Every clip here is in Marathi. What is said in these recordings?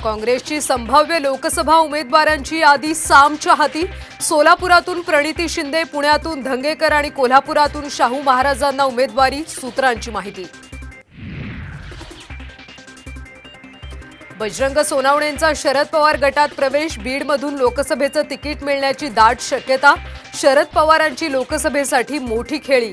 काँग्रेसची संभाव्य लोकसभा उमेदवारांची यादी सामच्या हाती। सोलापुरातून प्रणिती शिंदे, पुण्यातून धंगेकर आणि कोल्हापुरातून शाहू महाराजांना उमेदवारी। सूत्रांची माहिती। बजरंग सोनावणेंचा शरद पवार गटात प्रवेश। बीडमधून लोकसभेचं तिकीट मिळण्याची दाट शक्यता। शरद पवारांची लोकसभेसाठी मोठी खेळी।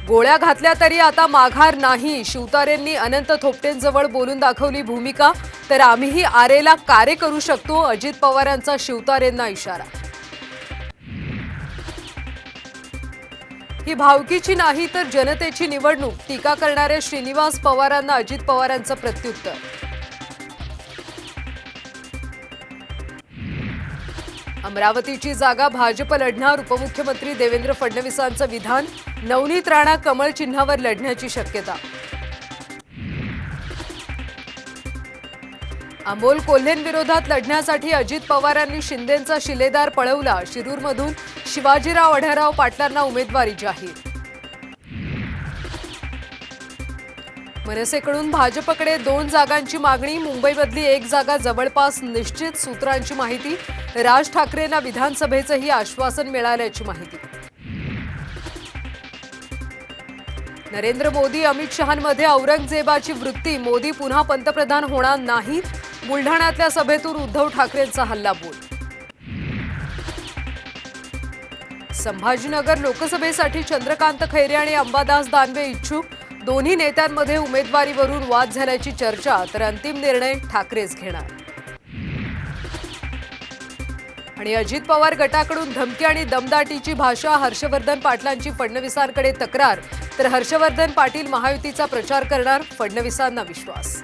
गोळ्या घातल्या तरी आता माघार नाही। शिवतारेंनी अनंत थोपटेंजवळ बोलून दाखवली भूमिका। तर आम्हीही आरेला कार्य करू शकतो, अजित पवारांचा शिवतारेंना इशारा। ही भावकीची नाही तर जनतेची निवडणूक। टीका करणाऱ्या श्रीनिवास पवारांना अजित पवारांचं प्रत्युत्तर। अमरावतीची जागा भाजप लढणार। उपमुख्यमंत्री देवेंद्र फडणवीसांचं विधान। नवनीत राणा कमळ चिन्हावर लढण्याची शक्यता। अमोल कोल्हेंविरोधात लढण्यासाठी अजित पवारांनी शिंदेंचा शिलेदार पळवला। शिरूरमधून शिवाजीराव आढळराव पाटलांना उमेदवारी जाहीर। मनसेकडून भाजपकडे 2 जागांची मागणी। मुंबईमधली 1 जागा जवळपास निश्चित। सूत्रांची माहिती। राज ठाकरेंना विधानसभेचंही आश्वासन मिळाल्याची माहिती। नरेंद्र मोदी अमित शहांमध्ये औरंगजेबाची वृत्ती। मोदी पुन्हा पंतप्रधान होणार नाहीत। बुलढाण्यातल्या सभेतून उद्धव ठाकरेंचा हल्लाबोल। संभाजीनगर लोकसभेसाठी चंद्रकांत खैरे आणि अंबादास दानवे इच्छुक। दोन्ही नेत्यांमध्ये उमेदवारीवरून वाद झाल्याची चर्चा। तर अंतिम निर्णय ठाकरेच घेणार। आणि अजित पवार गटाकडून धमकी आणि दमदाटीची भाषा। हर्षवर्धन पाटलांची फडणवीसांकडे तक्रार। तर हर्षवर्धन पाटील महायुतीचा प्रचार करणार। फडणवीसांना विश्वास।